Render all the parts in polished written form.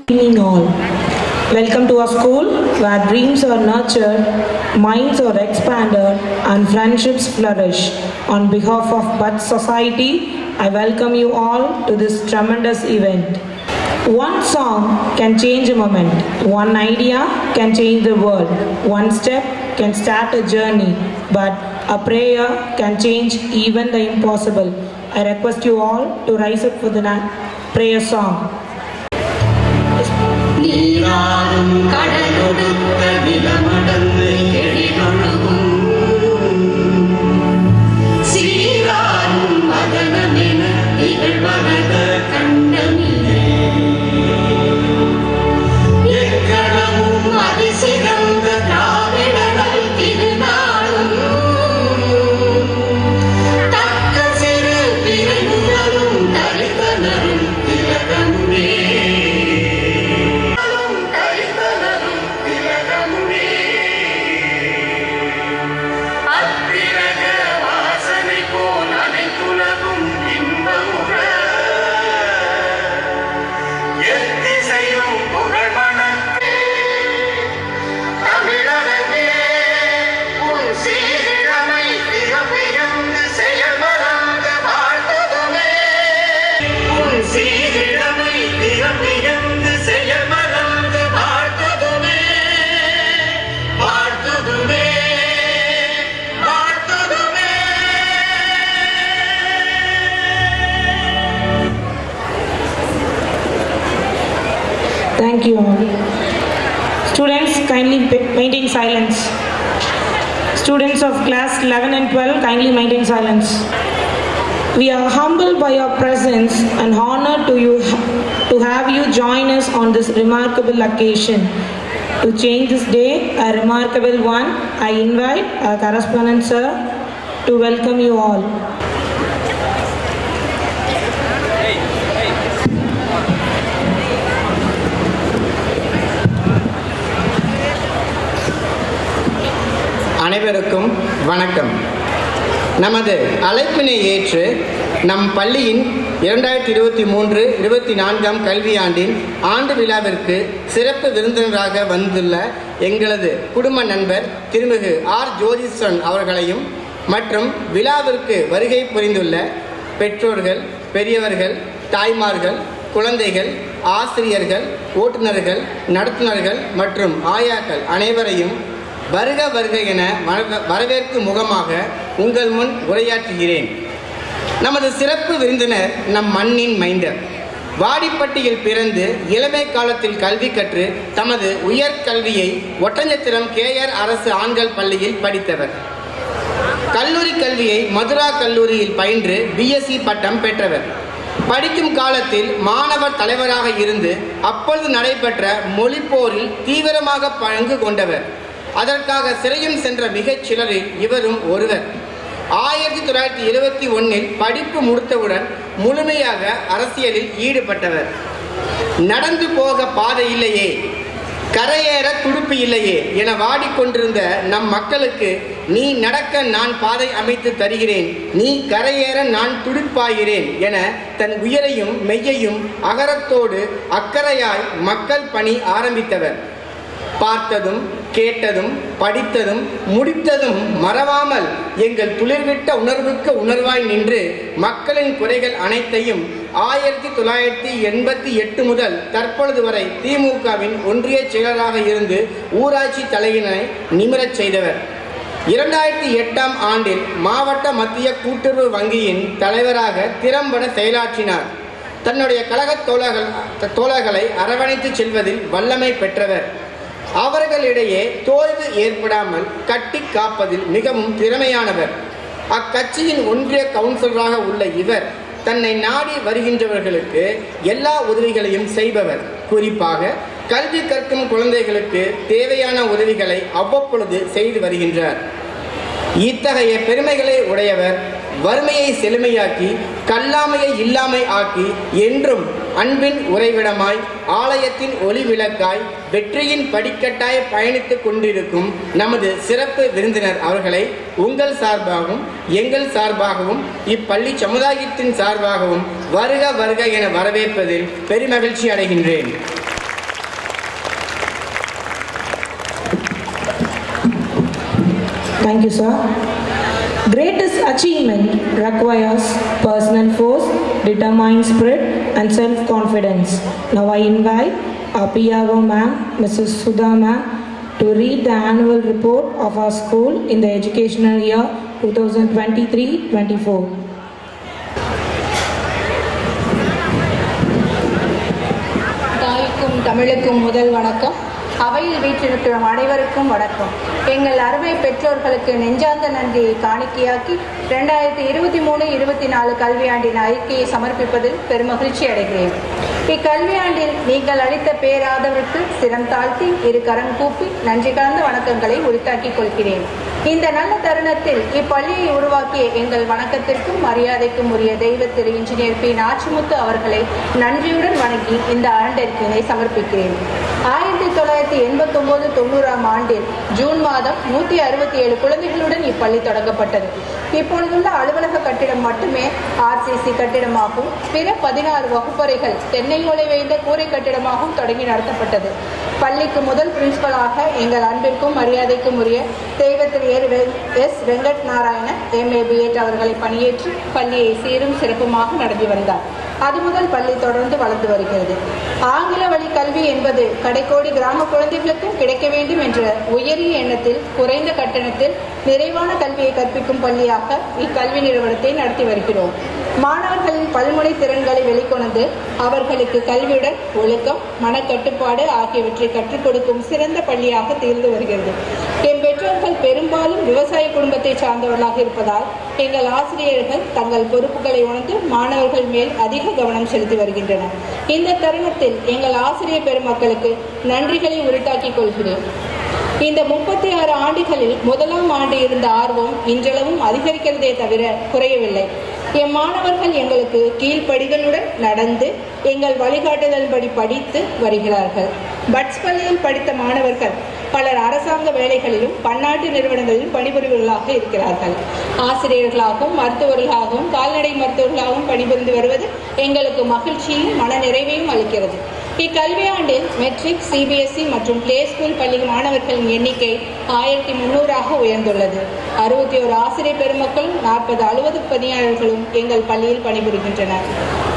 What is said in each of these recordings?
Evening all. Welcome to our school where dreams are nurtured, minds are expanded, and friendships flourish. On behalf of Bud Society, I welcome you all to this tremendous event. One song can change a moment, one idea can change the world, one step can start a journey, but a prayer can change even the impossible. I request you all to rise up for the prayer song. நீராடும் கடலொடுத்த நிலமடந்து எழிலொழுகும் சீராடும் மதனமென நிகழ்வரத கண்டமிலே எக்கணமும் அதிசிறந்த திராவிடர்கள் திருநாளும் தக்க சிறு பிறந்தரும் தரித்தனரும் திலகமுமே Thank you all. Students, kindly maintain silence. Students of class 11 and 12, kindly maintain silence. We are humbled by your presence and honored to have you join us on this remarkable occasion. To change this day a remarkable one, I invite our correspondent sir to welcome you all. அனைவருக்கும் வணக்கம். நமது அழைப்பினை ஏற்று நம் பள்ளியின் 2023-24 கல்வியாண்டின் ஆண்டு விழாவிற்கு சிறப்பு விருந்தினராக வந்துள்ள எங்களது குடும்ப நண்பர் திருமிகு ஆர் ஜோதிஸ்வரன் அவர்களையும் மற்றும் விழாவிற்கு வருகை புரிந்துள்ள பெற்றோர்கள், பெரியவர்கள், தாய்மார்கள், குழந்தைகள், ஆசிரியர்கள், ஓட்டுநர்கள், நடத்துனர்கள் மற்றும் ஆயாக்கள் அனைவரையும் வருக வருக என வரவேற்கும் முகமாக உங்கள் முன் உரையாற்றுகிறேன். நமது சிறப்பு விருந்தினர் நம் மண்ணின் மைந்தர். வாடிப்பட்டியில் பிறந்து இளமை காலத்தில் கல்வி கற்று தமது உயர்கல்வியை ஒட்டஞ்சத்திரம் KR அரசு ஆண்கள் பள்ளியில் படித்தவர். கல்லூரி கல்வியை மதுரா கல்லூரியில் பயின்று BSc பட்டம் பெற்றவர். படிக்கும் காலத்தில் மாணவர் தலைவராக இருந்து அப்பொழுது நடைபெற்ற மொழிப்போரில் தீவிரமாக பங்கு கொண்டவர். அதற்காக சிறையும் சென்ற மிகச் சிலரில் இவரும் ஒருவர். 1971 படிப்பு முடித்தவுடன் முழுமையாக அரசியலில் ஈடுபட்டவர். நடந்து போக பாதை இல்லையே, கரையேற துடுப்பு இல்லையே என வாடிக்கொண்டிருந்த நம் மக்களுக்கு நீ நடக்க நான் பாதை அமைத்து தருகிறேன், நீ கரையேற நான் துடுப்பாகிறேன் என தன் உயிரையும் மெய்யையும் அகரத்தோடு அக்கறையாய் மக்கள் பணி ஆரம்பித்தவர். பார்த்ததும் கேட்டதும் படித்ததும் முடித்ததும் மறவாமல் எங்கள் துளிர்விட்ட உணர்வுக்கு உணர்வாய் நின்று மக்களின் குறைகள் அனைத்தையும் 1988 முதல் தற்பொழுது வரை திமுகவின் ஒன்றிய செயலராக இருந்து ஊராட்சி தலையினை நிமிரச் செய்தவர். 2008 ஆண்டில் மாவட்ட மத்திய கூட்டுறவு வங்கியின் தலைவராக திறம்பட செயலாற்றினார். தன்னுடைய கழக தோழர்களை அரவணைத்து செல்வதில் வல்லமை பெற்றவர். அவர்களிடையே தோல்வி ஏற்படாமல் கட்டி காப்பதில் மிகவும் திறமையானவர். அக்கட்சியின் ஒன்றிய கவுன்சிலராக உள்ள இவர் தன்னை நாடி வருகின்றவர்களுக்கு எல்லா உதவிகளையும் செய்பவர். குறிப்பாக கல்வி கற்கும் குழந்தைகளுக்கு தேவையான உதவிகளை அவ்வப்பொழுது செய்து வருகின்றார். இத்தகைய பெருமைகளை உடையவர் வறுமையை செழுமையாக்கி கல்லாமையை இல்லாமை ஆக்கி என்றும் அன்பின் உறைவிடமாய் ஆலயத்தின் ஒளி விளக்காய் வெற்றியின் படிக்கட்டாய் பயணித்துக் கொண்டிருக்கும் நமது சிறப்பு விருந்தினர் அவர்களை உங்கள் சார்பாகவும் எங்கள் சார்பாகவும் இப்பள்ளி சமுதாயத்தின் சார்பாகவும் வருக வருக என வரவேற்பதில் பெருமகிழ்ச்சி அடைகின்றேன். Thank you, sir. Greatest achievement requires personal force, determined spirit, and self-confidence. Now I invite our PRO ma'am, Mrs. Sudha ma'am, to read the annual report of our school in the educational year 2023-24. தாய்க்கும் தமிழுக்கும் முதல் வணக்கம். அவையில் வீற்றிருக்கிற அனைவருக்கும் வணக்கம். எங்கள் அருமை பெற்றோர்களுக்கு நெஞ்சார்ந்த நன்றியை காணிக்கையாக்கி 2023-24 கல்வியாண்டின் அறிக்கையை சமர்ப்பிப்பதில் பெருமகிழ்ச்சி அடைகிறேன். இக்கல்வியாண்டில் நீங்கள் அளித்த பேராதரவுக்கு சிரம் தாழ்த்தி இரு கரம் கூப்பி நன்றி கலந்த வணக்கங்களை உரித்தாக்கிக் கொள்கிறேன். இந்த நல்ல தருணத்தில் இப்பள்ளியை உருவாக்கிய எங்கள் வணக்கத்திற்கும் மரியாதைக்கும் உரிய தெய்வ திரு இன்ஜினியர் பி. நாச்சிமுத்து அவர்களை நன்றியுடன் வணங்கி இந்த ஆண்டறிக்கையினை சமர்ப்பிக்கிறேன். 1989-90 ஆண்டில் ஜூன் மாதம் 167 குழந்தைகளுடன் இப்பள்ளி தொடங்கப்பட்டது. இப்பொழுதுள்ள அலுவலக கட்டிடம் மட்டுமே RCC கட்டிடமாகவும் பிற 16 வகுப்பறைகள் தென்னை ஓலை வைந்த கூரை கட்டிடமாகவும் தொடங்கி நடத்தப்பட்டது. பள்ளிக்கு முதல் பிரின்சிபலாக எங்கள் அன்பிற்கும் மரியாதைக்கும் உரிய தெய்வ திரு S. Venkat Narayana MA B.Ed அவர்களை பணியேற்று பள்ளியை சீரும் சிறப்புமாக நடத்தி வந்தார். அது முதல் பள்ளி தொடர்ந்து வளர்ந்து வருகிறது. ஆங்கில வழி கல்வி என்பது கடைக்கோடி கிராம குழந்தைகளுக்கும் கிடைக்க வேண்டும் என்ற உயரிய எண்ணத்தில் குறைந்த கட்டணத்தில் நிறைவான கல்வியை கற்பிக்கும் பள்ளியாக இக்கல்வி நிறுவனத்தை நடத்தி வருகிறோம். மாணவர்களின் பல்முனை திறன்களை வெளிக்கொணர்ந்து அவர்களுக்கு கல்வியுடன் ஒழுக்கம், மனக்கட்டுப்பாடு ஆகியவற்றை கற்றுக் கொடுக்கும் சிறந்த பள்ளியாக திகழ்ந்து வருகிறது. என் பெற்றோர்கள் பெரும்பாலும் விவசாய குடும்பத்தை சார்ந்தவர்களாக இருப்பதால் எங்கள் ஆசிரியர்கள் தங்கள் பொறுப்புகளை உணர்ந்து மாணவர்கள் மேல் அதிக கவனம் செலுத்தி வருகின்றனர். இந்த தருணத்தில் எங்கள் ஆசிரியர் பெருமக்களுக்கு நன்றிகளை உரித்தாக்கிக் கொள்கிறேன். இந்த 36 ஆண்டுகளில் முதலாம் ஆண்டு இருந்த ஆர்வம் இன்றளவும் அதிகரிக்கிறதே தவிர குறையவில்லை. என் மாணவர்கள் எங்களுக்கு கீழ்ப்படிகளுடன் நடந்து எங்கள் வழிகாட்டுதல்படி படித்து வருகிறார்கள். பட்ஸ் பள்ளியில் படித்த மாணவர்கள் பலர் அரசாங்க வேலைகளிலும் பன்னாட்டு நிறுவனங்களிலும் பணிபுரிவர்களாக இருக்கிறார்கள். ஆசிரியர்களாகவும் மருத்துவர்களாகவும் கால்நடை மருத்துவர்களாகவும் பணிபுரிந்து வருவது எங்களுக்கு மகிழ்ச்சியும் மன நிறைவையும் அளிக்கிறது. இக்கல்வியாண்டில் மெட்ரிக், CBSE மற்றும் பிளே ஸ்கூல் பள்ளி மாணவர்களின் எண்ணிக்கை 1300ஆக உயர்ந்துள்ளது. 61 ஆசிரியர் பெருமக்களும் 40 அலுவலக பணியாளர்களும் எங்கள் பள்ளியில் பணிபுரிகின்றனர்.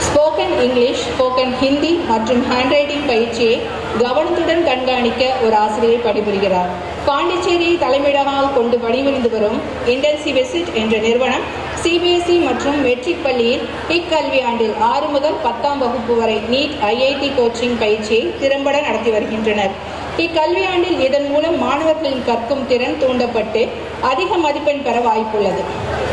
ஸ்போக்கன் இங்கிலீஷ், ஸ்போக்கன் ஹிந்தி மற்றும் ஹேண்ட் ரைட்டிங் பயிற்சியை கவனத்துடன் கண்காணிக்க ஒரு ஆசிரியர் பணிபுரிகிறார். பாண்டிச்சேரியை தலைமையிடமாக கொண்டு பணிபுரிந்து வரும் இன்டென்சிவ் விசிட் என்ற நிறுவனம் CBSE மற்றும் மெட்ரிக் பள்ளியில் இக்கல்வியாண்டில் 6 முதல் 10ஆம் வகுப்பு வரை NEET IIT கோச்சிங் பயிற்சியை திறம்பட நடத்தி வருகின்றனர். இக்கல்வியாண்டில் இதன் மூலம் மாணவர்களின் கற்கும் திறன் தூண்டப்பட்டு அதிக மதிப்பெண் பெற வாய்ப்புள்ளது.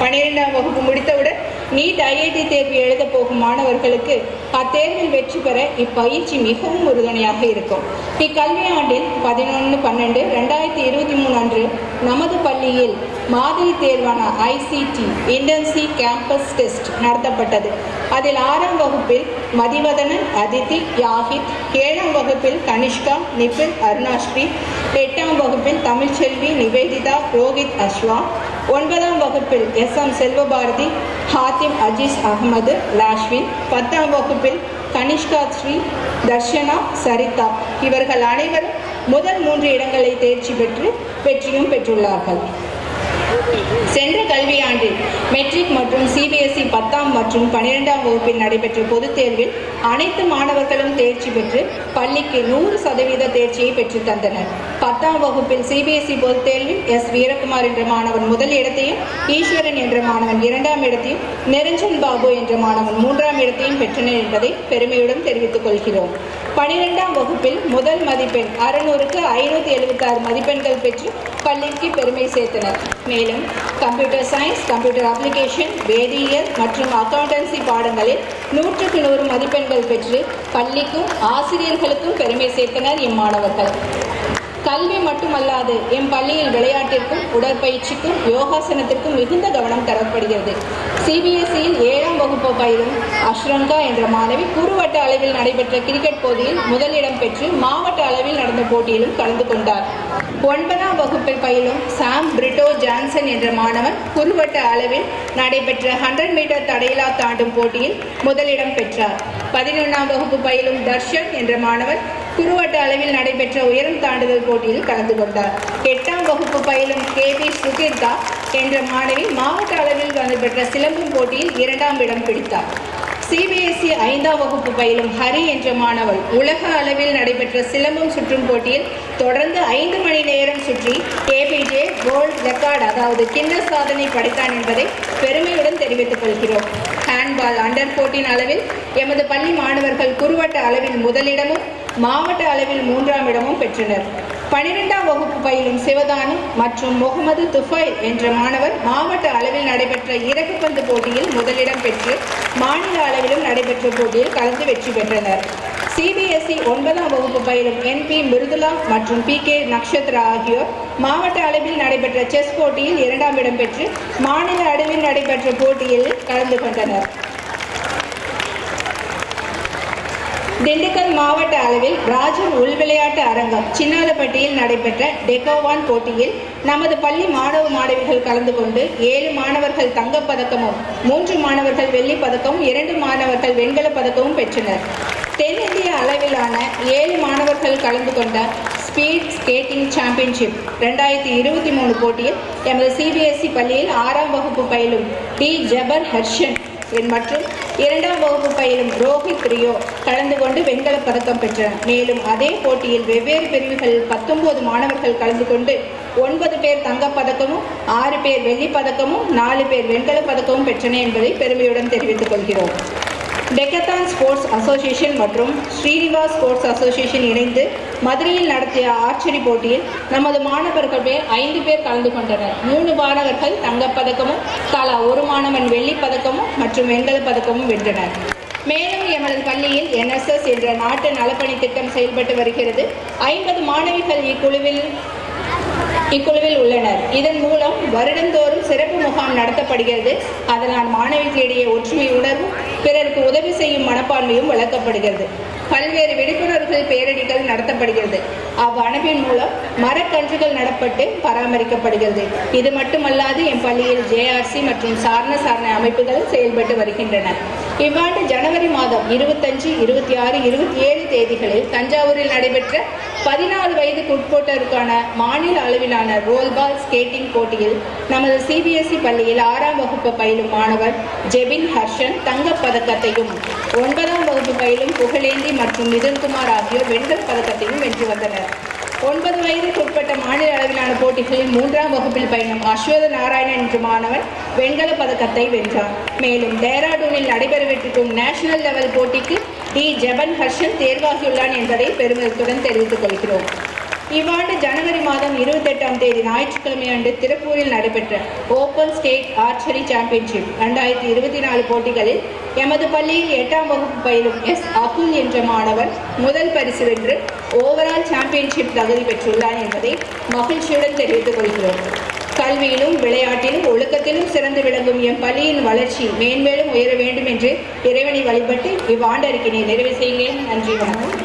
12ஆம் வகுப்பு முடித்தவுடன் NEET IIT தேர்வு எழுத போகும் மாணவர்களுக்கு அத்தேர்வில் வெற்றி பெற இப்பயிற்சி மிகவும் உறுதுணையாக இருக்கும். இக்கல்வியாண்டில் 11/12/2023 அன்று நமது பள்ளியில் மாதிரி தேர்வான ICT இன்டென்சிவ் கேம்பஸ் டெஸ்ட் நடத்தப்பட்டது. அதில் 6ஆம் வகுப்பில் மதிவதனன், அதிதி, யாஹித், 7ஆம் வகுப்பில் கனிஷ்கா, நிபின், அருணாஸ்ரீ, 8ஆம் வகுப்பில் தமிழ்ச்செல்வி, நிவேதிதா, ரோஹித், அஸ்வா, 9ஆம் வகுப்பில் SM செல்வபாரதி, ஹாத்திம் அஜீஸ் அகமது, லாஷ்வின், 10ஆம் வகுப்பில் கனிஷ்கா ஸ்ரீ, தர்ஷனா, சரிதா இவர்கள் அனைவரும் முதல் 3 இடங்களை தேர்ச்சி பெற்று வெற்றியும் பெற்றுள்ளார்கள். சென்ற கல்வியாண்டில் மெட்ரிக் மற்றும் CBSE 10ஆம் மற்றும் 12ஆம் வகுப்பில் நடைபெற்ற பொதுத் தேர்வில் அனைத்து மாணவர்களும் தேர்ச்சி பெற்று பள்ளிக்கு 100% தேர்ச்சியை பெற்று தந்தனர். 10ஆம் வகுப்பில் CBSE பொதுத் தேர்வில் S. வீரகுமார் என்ற மாணவன் முதல் இடத்தையும், ஈஸ்வரன் என்ற மாணவன் 2ஆம் இடத்தையும், நிரஞ்சன் பாபு என்ற மாணவன் 3ஆம் இடத்தையும் பெற்றனர் என்பதை பெருமையுடன் தெரிவித்துக் கொள்கிறோம். 12ஆம் வகுப்பில் முதல் மதிப்பெண் 600க்கு 576 மதிப்பெண்கள் பெற்று பள்ளிக்கு பெருமை சேர்த்தனர். மேலும் கம்ப்யூட்டர் சயின்ஸ், கம்ப்யூட்டர் அப்ளிகேஷன், வேதியியல் மற்றும் அக்கவுண்டன்சி பாடங்களில் 100க்கு 100 மதிப்பெண்கள் பெற்று பள்ளிக்கும் ஆசிரியர்களுக்கும் பெருமை சேர்த்தனர் இம்மாணவர்கள். கல்வி மட்டுமல்லாது எம் பள்ளியில் விளையாட்டிற்கும் உடற்பயிற்சிக்கும் யோகாசனத்திற்கும் மிகுந்த கவனம் தரப்படுகிறது. CBSEயில் 7ஆம் வகுப்பு பயிலும் அஷ்ரங்கா என்ற மாணவி குறுவட்ட அளவில் நடைபெற்ற கிரிக்கெட் போட்டியில் முதலிடம் பெற்று மாவட்ட அளவில் நடந்த போட்டியிலும் கலந்து கொண்டார். 9ஆம் வகுப்பில் பயிலும் சாம் பிரிட்டோ ஜான்சன் என்ற மாணவன் குறுவட்ட அளவில் நடைபெற்ற 100 மீட்டர் தடையிலா தாண்டும் போட்டியில் முதலிடம் பெற்றார். 11ஆம் வகுப்பு பயிலும் தர்ஷன் என்ற மாணவன் குறுவட்ட அளவில் நடைபெற்ற உயரம் தாண்டுதல் போட்டியில் கலந்து கொண்டார். 8ஆம் வகுப்பு பயிலும் KB சுகீர்தா என்ற மாணவி மாவட்ட அளவில் நடைபெற்ற சிலம்பம் போட்டியில் 2ஆம் இடம் பிடித்தார். CBSE 5ஆம் வகுப்பு பயிலும் ஹரி என்ற மாணவன் உலக அளவில் நடைபெற்ற சிலம்பம் சுற்றும் போட்டியில் தொடர்ந்து 5 மணி நேரம் சுற்றி KBJ வேர்ல்ட் ரெக்கார்டு அதாவது கின்னஸ் சாதனை படைத்தான் என்பதை பெருமையுடன் தெரிவித்துக் கொள்கிறோம். ஹேண்ட்பால் அண்டர் 14 அளவில் எமது பள்ளி மாணவர்கள் குறுவட்ட அளவில் முதலிடமும் மாவட்ட அளவில் 3ஆம் இடமும் பெற்றனர். 12ஆம் வகுப்பு பயிலும் சிவதானு மற்றும் முகமது துஃபைல் என்ற மாணவர் மாவட்ட அளவில் நடைபெற்ற இறகுப்பந்து போட்டியில் முதலிடம் பெற்று மாநில அளவிலும் நடைபெற்ற போட்டியில் கலந்து வெற்றி பெற்றனர். CBSE 9ஆம் வகுப்பு பயிலும் NP மிருதுலா மற்றும் PK நக்ஷத்ரா ஆகியோர் மாவட்ட அளவில் நடைபெற்ற செஸ் போட்டியில் 2ஆம் இடம் பெற்று மாநில அளவில் நடைபெற்ற போட்டியில் கலந்து கொண்டனர். திண்டுக்கல் மாவட்ட அளவில் ராஜன் உள் விளையாட்டு அரங்கம் சின்னாலப்பட்டியில் நடைபெற்ற டெக்கோவான் போட்டியில் நமது பள்ளி மாணவ மாணவிகள் கலந்து கொண்டு 7 மாணவர்கள் தங்கப்பதக்கமும் 3 மாணவர்கள் வெள்ளிப் பதக்கமும் 2 மாணவர்கள் வெண்கலப் பதக்கமும் பெற்றனர். தென்னிந்திய அளவிலான 7 மாணவர்கள் கலந்து கொண்ட ஸ்பீட் ஸ்கேட்டிங் சாம்பியன்ஷிப் 2023 போட்டியில் எமது CBSE பள்ளியில் 6ஆம் வகுப்பு பயிலும் டி ஜபர் ஹர்ஷன் மற்றும் 2ஆம் வகுப்பு பயிலும் ரோஹித் ரியோ கலந்து கொண்டு வெண்கலப் பதக்கம் பெற்றனர். மேலும் அதே போட்டியில் வெவ்வேறு பிரிவுகளில் 19 மாணவர்கள் கலந்து கொண்டு 9 பேர் தங்கப்பதக்கமும் 6 பேர் வெள்ளிப் பதக்கமும் 4 பேர் வெண்கலப் பதக்கமும் பெற்றனர் என்பதை பெருமையுடன் தெரிவித்துக் கொள்கிறோம். டெக்கத்தான் ஸ்போர்ட்ஸ் அசோசியேஷன் மற்றும் ஸ்ரீனிவாஸ் ஸ்போர்ட்ஸ் அசோசியேஷன் இணைந்து மதுரையில் நடத்திய ஆர்ச்சரி போட்டியில் நமது மாணவர்கள் 5 பேர் கலந்து கொண்டனர். 3 மாணவர்கள் தங்கப்பதக்கமும் தலா 1 மாணவன் வெள்ளிப் பதக்கமும் மற்றும் வெண்கலப் பதக்கமும் வென்றனர். மேலும் எமது பள்ளியில் NSS என்ற நாட்டு நலப்பணி திட்டம் செயல்பட்டு வருகிறது. 50 மாணவிகள் இக்குழுவில் உள்ளனர். இதன் மூலம் வருடந்தோறும் சிறப்பு முகாம் நடத்தப்படுகிறது. அதனால் மாணவிகளிடையே ஒற்றுமை உணர்வும் பிறருக்கு உதவி செய்யும் மனப்பான்மையும் வளர்க்கப்படுகிறது. பல்வேறு விழிப்புணர்வுகள் பேரணிகள் நடத்தப்படுகிறது. அவ்வமைப்பின் மூலம் மரக்கன்றுகள் நடப்பட்டு பராமரிக்கப்படுகிறது. இது மட்டுமல்லாது என் பள்ளியில் JRC மற்றும் சாரண அமைப்புகள் செயல்பட்டு வருகின்றன. இவ்வாண்டு ஜனவரி மாதம் 25, 26, 27 தேதிகளில் தஞ்சாவூரில் நடைபெற்ற 14 வயதுக்கு உட்பட்டோருக்கான மாநில அளவிலான ரோல்பால் ஸ்கேட்டிங் போட்டியில் நமது CBSE பள்ளியில் 6ஆம் வகுப்பு பயிலும் மாணவர் ஜெபின் ஹர்ஷன் தங்கப் பதக்கத்தையும் 9ஆம் வகுப்பு பயிலும் புகழேந்தி மற்றும் மிதுன்குமார் ஆகியோர் வெண்கலப் பதக்கத்தையும் வென்று வந்தனர். 9 வயதுக்கு உட்பட்ட மாநில அளவிலான போட்டிகளில் 3ஆம் வகுப்பில் பயிலும் அஸ்வத நாராயணன் என்ற மாணவன் வெண்கலப் பதக்கத்தை வென்றார். மேலும் டேராடூனில் நடைபெறவிருக்கும் நேஷனல் லெவல் போட்டிக்கு டி ஜபன் ஹர்ஷன் தேர்வாகியுள்ளான் என்பதை பெருமிதத்துடன் தெரிவித்துக் கொள்கிறோம். இவ்வாண்டு ஜனவரி மாதம் 28ஆம் தேதி ஞாயிற்றுக்கிழமை அன்று திருப்பூரில் நடைபெற்ற ஓபன் ஸ்டேட் ஆர்ச்சரி சாம்பியன்ஷிப் 2024 போட்டிகளில் எமது பள்ளியில் 8ஆம் வகுப்பு பயிலும் அகுல் என்ற மாணவர் முதல் பரிசு வென்று ஓவரால் சாம்பியன்ஷிப் தகுதி பெற்றுள்ளார் என்பதை மகிழ்ச்சியுடன் தெரிவித்துக் கொள்கிறோம். கல்வியிலும் விளையாட்டிலும் ஒழுக்கத்திலும் சிறந்து விளங்கும் என் பள்ளியின் வளர்ச்சி மேன்மேலும் உயர வேண்டும் என்று இறைவனை வழிபட்டு இவ்வாண்டு அறிக்கையை நிறைவு செய்கிறேன். நன்றி, வணக்கம்.